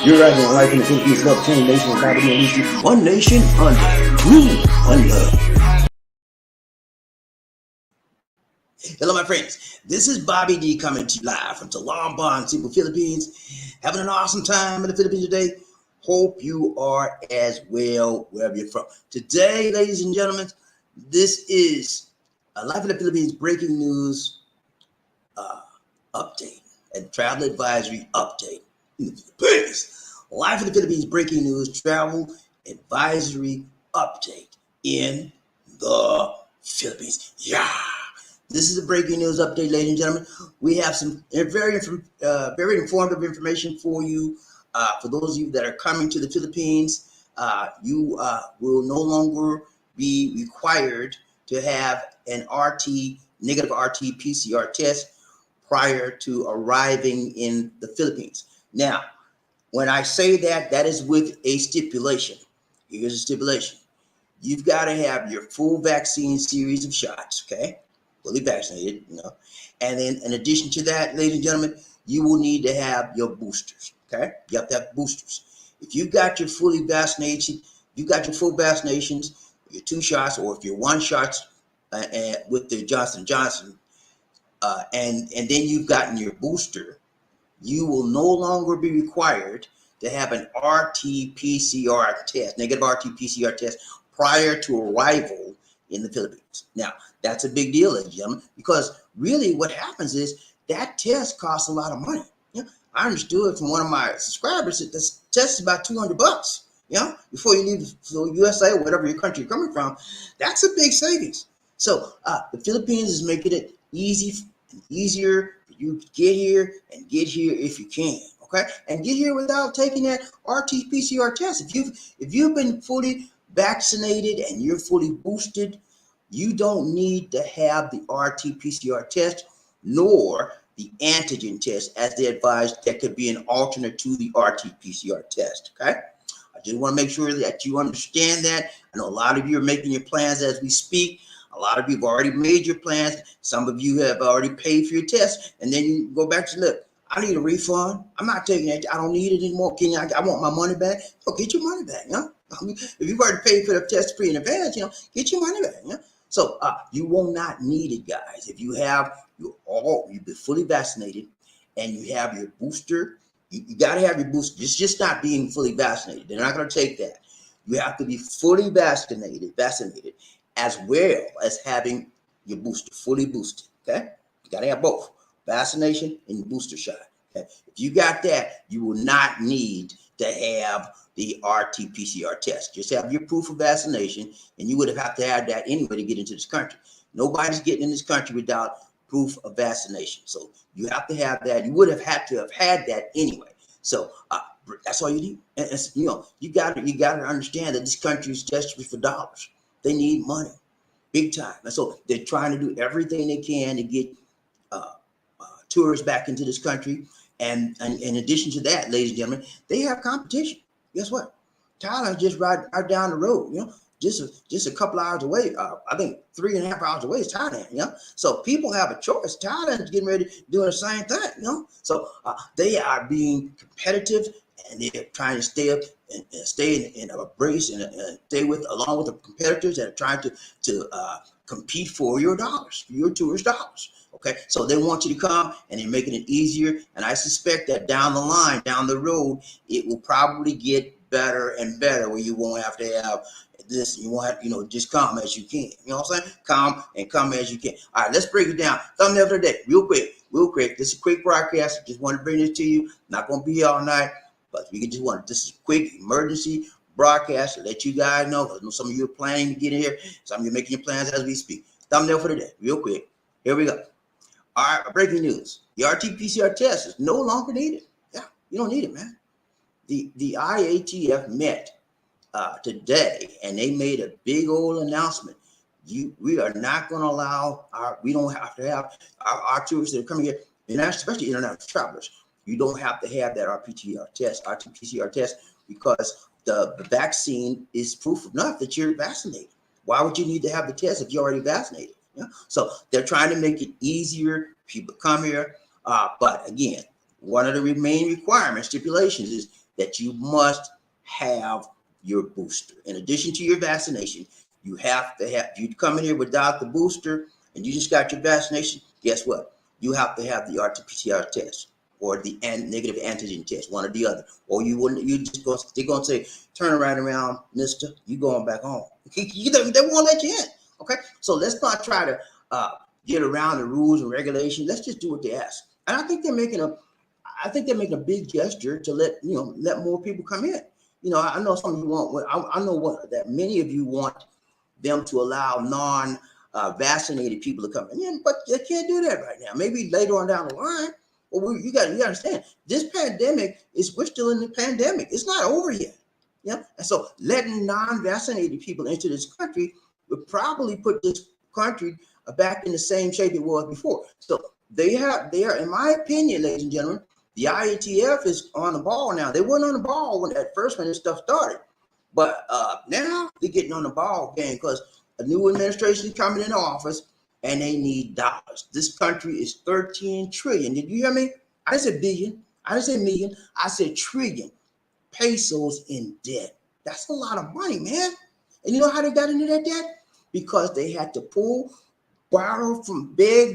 You're right on life in the Philippines, love change nation, and BobbieD and BobbieD. One nation under rule, one love. Hello, my friends. This is BobbieD coming to you live from Talambong, Cebu, Philippines. Having an awesome time in the Philippines today. Hope you are as well wherever you're from. Today, ladies and gentlemen, this is a Life in the Philippines breaking news update and travel advisory update in the Philippines. Life in the Philippines breaking news travel advisory update in the Philippines. Yeah. This is a breaking news update, ladies and gentlemen. We have some very informative information for you. For those of you that are coming to the Philippines, you will no longer be required to have an negative RT-PCR test prior to arriving in the Philippines. Now, when I say that, that is with a stipulation. Here's a stipulation. You've got to have your full vaccine series of shots, okay? Fully vaccinated, And then in addition to that, ladies and gentlemen, you will need to have your boosters, okay? You have to have boosters. If you got your fully vaccinated, you got your full vaccinations, your 2 shots, or if you're 1 shot with the Johnson & Johnson, and then you've gotten your booster, you will no longer be required to have an RT-PCR test, negative RT-PCR test prior to arrival in the Philippines. Now, that's a big deal, ladies and gentlemen, because really what happens is that test costs a lot of money. I understood from one of my subscribers that this test is about $200, before you leave the USA or whatever your country you're coming from. That's a big savings. So the Philippines is making it easier for you to get here if you can, okay? And get here without taking that RT-PCR test. If you've been fully vaccinated and you're fully boosted, you don't need to have the RT-PCR test nor the antigen test, as they advised that could be an alternate to the RT-PCR test, okay? I just want to make sure that you understand that. I know a lot of you are making your plans as we speak. A lot of you have already made your plans. Some of you have already paid for your test, and then you go back to, look, I need a refund. I'm not taking that. I don't need it anymore. I want my money back. Oh, get your money back, if you've already paid for the test free in advance, get your money back, So you will not need it, guys. If you've been fully vaccinated and you have your booster, you got to have your booster. It's just not being fully vaccinated. They're not going to take that. You have to be fully vaccinated, as well as having your booster fully boosted, okay? You got to have both, vaccination and your booster shot, okay? If you got that, you will not need to have the RT-PCR test. Just have your proof of vaccination, and you would have to have that anyway to get into this country. Nobody's getting in this country without proof of vaccination. So you have to have that. You would have had to have had that anyway. So that's all you need. And you got to understand that this country is desperate for dollars. They need money, big time. And so they're trying to do everything they can to get tourists back into this country. And in addition to that, ladies and gentlemen, they have competition. Guess what? Thailand just right down the road, just a couple hours away. I think 3.5 hours away is Thailand, So people have a choice. Thailand is getting ready, doing the same thing, So they are being competitive, and they're trying to stay up and stay in a brace and stay along with the competitors that are trying to compete for your dollars, your tourist dollars. Okay, so they want you to come, and they're making it easier. And I suspect that down the line, down the road, it will probably get better and better, where you won't have to have this. You won't have, just come as you can. You know what I'm saying? Come as you can. All right, let's break it down. Thumbnail for the day, real quick. This is a quick broadcast. Just want to bring this to you. Not going to be here all night, but we just want this is a quick emergency broadcast to let you guys know. I know some of you are planning to get in here. Some of you are making your plans as we speak. Thumbnail for the day, real quick. Here we go. All right, breaking news. The RT-PCR test is no longer needed. Yeah, you don't need it, man. The IATF met today, and they made a big old announcement. We are not going to allow we don't have to have our tourists that are coming here, and especially international travelers. You don't have to have that RT-PCR test, because the vaccine is proof enough that you're vaccinated. Why would you need to have the test if you're already vaccinated? So they're trying to make it easier. People come here. But again, one of the main requirements, stipulations, is that you must have your booster. In addition to your vaccination, you have to have, if you come in here without the booster and you just got your vaccination, guess what? You have to have the RT-PCR test or the negative antigen test, one or the other. Or you wouldn't, they're going to say, turn right around, mister, you going back home. They won't let you in. Okay, so let's not try to get around the rules and regulations. Let's just do what they ask. And I think they're making a big gesture to let more people come in. I know some of you want. I know that many of you want them to allow non-vaccinated people to come in, but they can't do that right now. Maybe later on down the line. Well, you got to understand this pandemic we're still in the pandemic. It's not over yet. Yeah, and so letting non-vaccinated people into this country would probably put this country back in the same shape it was before. So they are, in my opinion, ladies and gentlemen, the IATF is on the ball now. They weren't on the ball when this stuff started, but now they're getting on the ball again because a new administration is coming into office and they need dollars. This country is 13 trillion. Did you hear me? I didn't say billion. I didn't say million. I said trillion pesos in debt. That's a lot of money, man. And you know how they got into that debt? Because they had to borrow,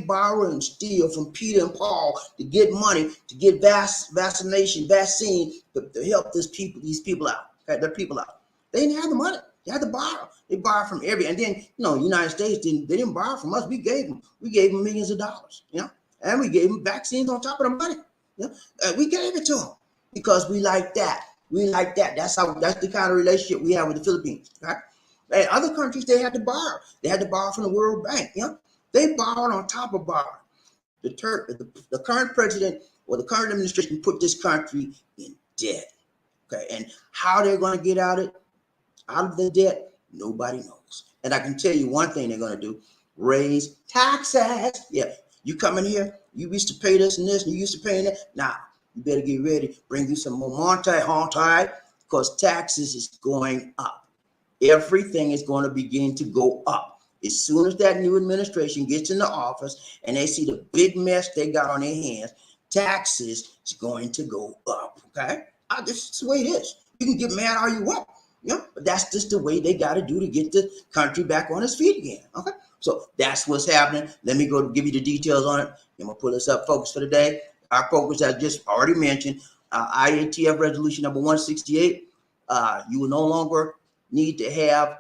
borrow, and steal from Peter and Paul to get money, to get vaccine to help these people out, okay, their people out. They didn't have the money. They had to borrow. They borrowed from and then United States didn't borrow from us. We gave them millions of dollars, and we gave them vaccines on top of the money. We gave it to them because we like that. We like that. That's the kind of relationship we have with the Philippines. Right? And other countries, they had to borrow. They had to borrow from the World Bank. They borrowed on top of borrowing. The current president or the current administration put this country in debt. Okay, and how they're going to get out of the debt, nobody knows. And I can tell you one thing they're going to do: raise taxes. Yeah, you come in here, you used to pay this and this, and you used to pay that. Now, you better get ready, bring you some more Monty, because taxes is going up. Everything is going to begin to go up. As soon as that new administration gets into office and they see the big mess they got on their hands, taxes is going to go up, okay? This is the way it is. You can get mad all you want, but that's just the way they got to do to get the country back on its feet again, okay? So that's what's happening. Let me go give you the details on it. I'm going to pull this up, focus for the day. Our focus, I just already mentioned, IATF Resolution number 168. You will no longer need to have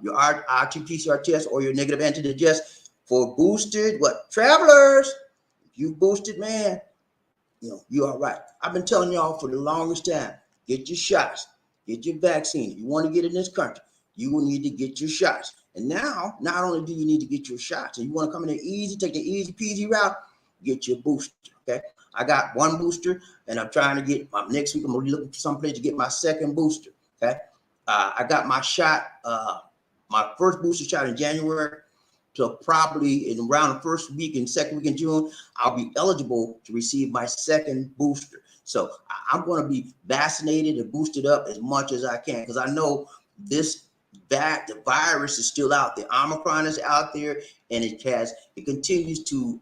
your RT-PCR test or your negative antigen test for boosted travelers. If you boosted, man, you all right. I've been telling y'all for the longest time, get your shots, get your vaccine. If you want to get in this country, you will need to get your shots. And now, not only do you need to get your shots, and you want to come in there easy, take the easy peasy route, get your booster. Okay, I got one booster, and I'm trying to get next week. I'm gonna be looking for some place to get my second booster. Okay, I got my shot, my first booster shot in January. So probably in around the first week and second week in June, I'll be eligible to receive my second booster. So I'm going to be vaccinated and boosted up as much as I can because I know the virus is still out there. Omicron is out there, and it continues to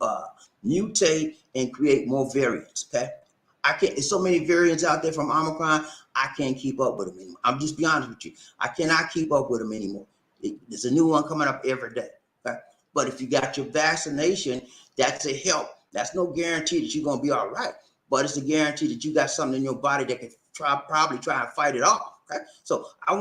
mutate and create more variants. Okay, there's so many variants out there from Omicron. I can't keep up with them anymore. I'm just be honest with you. I cannot keep up with them anymore. There's a new one coming up every day. Okay? But if you got your vaccination, that's a help. That's no guarantee that you're gonna be all right. But it's a guarantee that you got something in your body that can probably try and fight it off. Okay, so I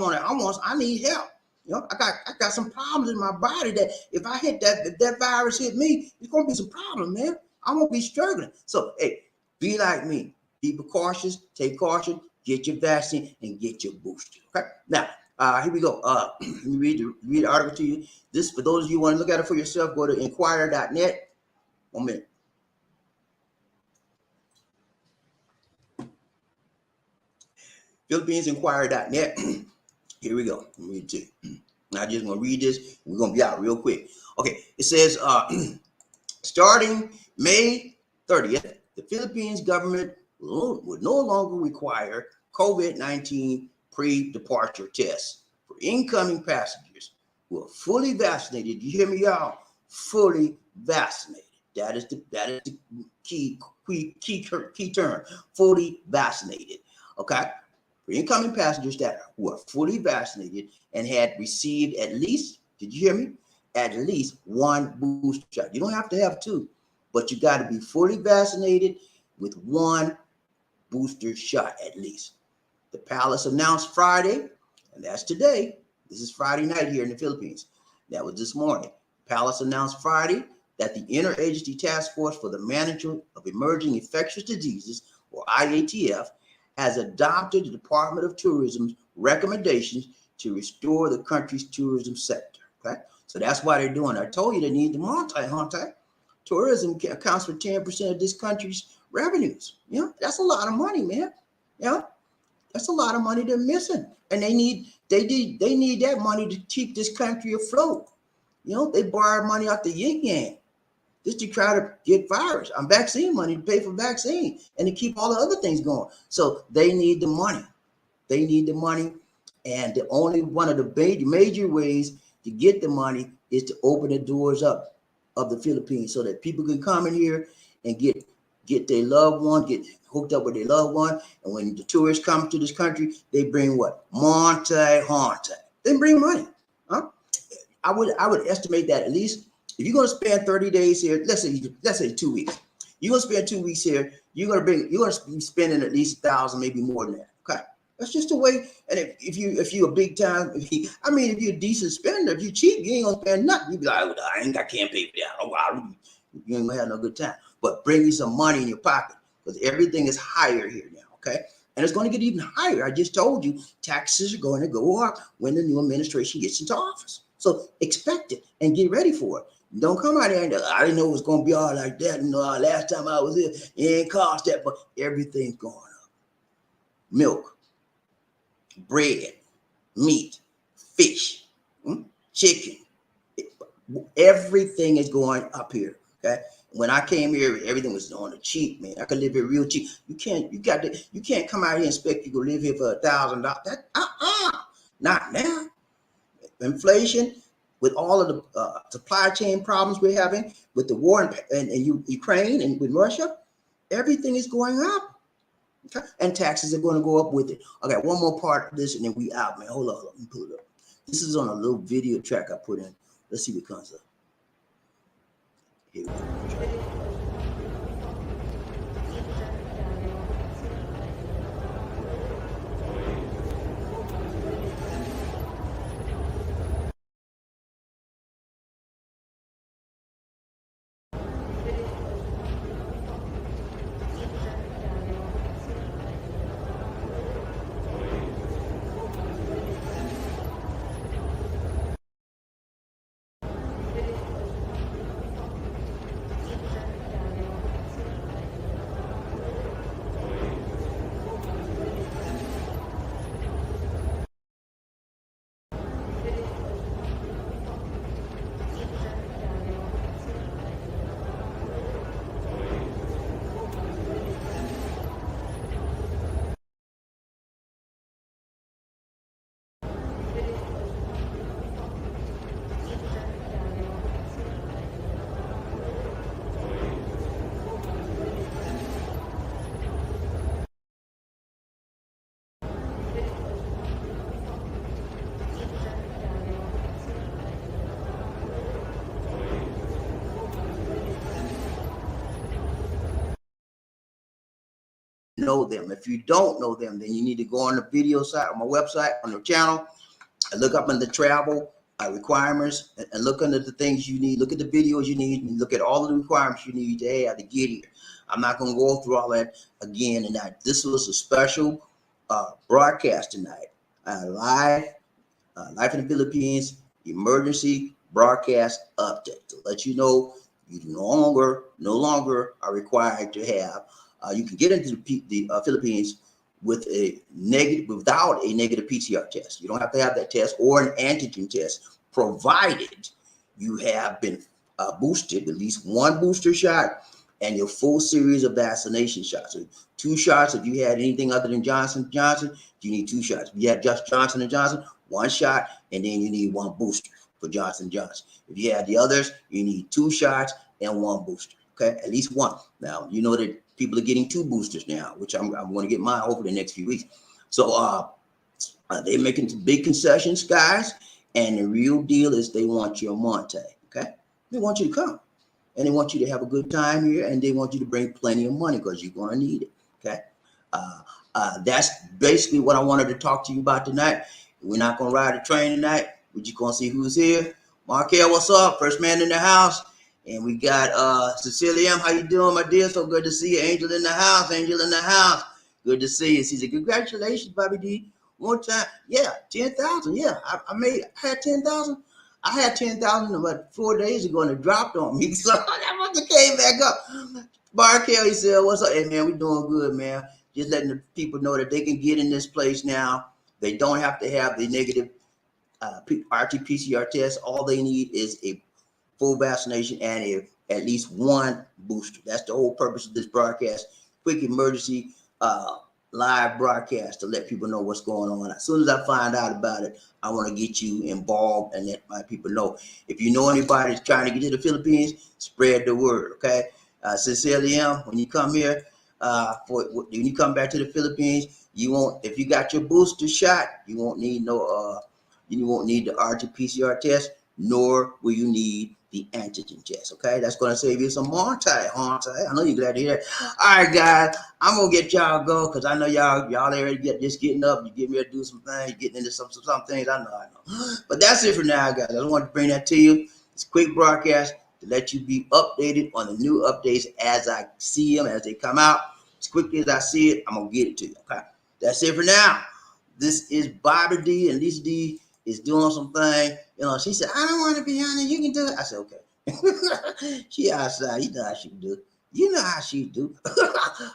need help. I got some problems in my body that if I hit if that virus hit me, it's gonna be some problem, man. I'm gonna be struggling. So hey, be like me. Be precautious. Take caution. Get your vaccine and get your booster. Okay. Now, here we go. Let me read the article to you. This, for those of you who want to look at it for yourself, go to inquirer.net. 1 minute. PhilippinesInquirer.net. Here we go. Let me read it to you. I just want to read this. We're going to be out real quick. Okay. It says, starting May 30th, the Philippines government would no longer require COVID-19 pre-departure tests for incoming passengers who are fully vaccinated. You hear me, y'all? Fully vaccinated. That is the key term. Fully vaccinated. Okay. For incoming passengers who are fully vaccinated and had received at least, did you hear me? At least one booster shot. You don't have to have two, but you got to be fully vaccinated with one booster shot at least. The palace announced Friday, and that's today. This is Friday night here in the Philippines. That was this morning. Palace announced Friday that the Interagency Task Force for the Management of Emerging Infectious Diseases, or IATF, has adopted the Department of Tourism's recommendations to restore the country's tourism sector. Okay, so that's why they're doing it. I told you they need the multi. Tourism accounts for 10% of this country's revenues. That's a lot of money, man. That's a lot of money they're missing, and they need that money to keep this country afloat. They borrow money out the yin yang just to try to get virus. Vaccine money to pay for vaccine and to keep all the other things going. So they need the money. They need the money, and the only one of the major ways to get the money is to open the doors up of the Philippines so that people can come in here and get their loved one, get hooked up with their loved one. And when the tourists come to this country, they bring what? Monte. They bring money. Huh? I would estimate that at least if you're going to spend 30 days here, let's say 2 weeks. You're going to spend 2 weeks here. You're going to be spending at least 1,000, maybe more than that. Okay, that's just the way. And if you're a big time, if you're a decent spender, if you're cheap, you ain't gonna spend nothing. You be like, I can't pay for that. Oh wow, you ain't gonna have no good time. But bring you some money in your pocket because everything is higher here now. Okay, and it's going to get even higher. I just told you taxes are going to go up when the new administration gets into office. So expect it and get ready for it. Don't come out here and I didn't know it was going to be all like that. Last time I was here, it ain't cost that, but everything's going up. Milk, bread, meat, fish, chicken, everything is going up here. Okay. When I came here, everything was on the cheap, man. I could live here real cheap. You can't come out here and expect you to live here for $1,000. Not now. Inflation, with all of the supply chain problems we're having, with the war in Ukraine and with Russia, everything is going up. Okay? And taxes are going to go up with it. Okay, one more part of this and then we out, man. Hold on, let me pull it up. This is on a little video track I put in. Let's see what comes up. Here we go. Know them. If you don't know them, then you need to go on the video site on my website, on the channel, and look up in the travel requirements and look under the things you need. Look at the videos you need and look at all of the requirements you need to have to get here. I'm not going to go through all that again tonight. This was a special broadcast tonight. Live in the Philippines emergency broadcast update to let you know you no longer are required to have. You can get into the Philippines without a negative PCR test. You don't have to have that test or an antigen test, provided you have been boosted, at least one booster shot, and your full series of vaccination shots. So 2 shots. If you had anything other than Johnson & Johnson, you need 2 shots. If you had just Johnson & Johnson, 1 shot, and then you need 1 booster for Johnson & Johnson. If you had the others, you need 2 shots and 1 booster. Okay, at least 1. Now, you know that people are getting 2 boosters now, which I'm going to get mine over the next few weeks. So they're making some big concessions, guys, and the real deal is they want your Monte, okay? They want you to come, and they want you to have a good time here, and they want you to bring plenty of money because you're going to need it, okay? Uh, that's basically what I wanted to talk to you about tonight. We're not going to ride the train tonight. We're just going to see who's here. Markel, what's up? First man in the house. And we got Cecilia M. How you doing, my dear? So good to see you. Angel in the house. Angel in the house. Good to see you. She said, congratulations, BobbieD. One time, yeah, 10,000. Yeah, I had 10,000. I had 10,000 about 4 days ago, and it dropped on me. So that must have came back up. Markel, he said, what's up? Hey, man, we doing good, man. Just letting the people know that they can get in this place now. They don't have to have the negative RT-PCR test. All they need is a full vaccination and at least one booster. That's the whole purpose of this broadcast. Quick emergency live broadcast to let people know what's going on. As soon as I find out about it, I want to get you involved and let my people know. If you know anybody that's trying to get to the Philippines, spread the word, okay? Sincerely, when you come here, when you come back to the Philippines, you won't. If you got your booster shot, you won't need you won't need the RT-PCR test, nor will you need the antigen test. Okay, that's going to save you some more time. I know you're glad to hear that. All right, guys, I'm gonna get y'all go because I know y'all already getting up. You getting ready to do some things, getting into some things. I know. But that's it for now, guys. I just want to bring that to you. It's a quick broadcast to let you be updated on the new updates as I see them, as they come out. As quickly as I see it, I'm gonna get it to you. Okay, that's it for now. This is BobbieD, and Lisa D is doing something. You know, she said, I don't want to be on it. You can do it. I said, okay. She outside. You know how she do. You know how she do.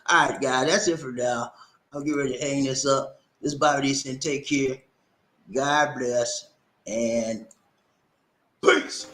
All right, guys, that's it for now. I'll get ready to hang this up. This is BobbieD saying take care. God bless and peace.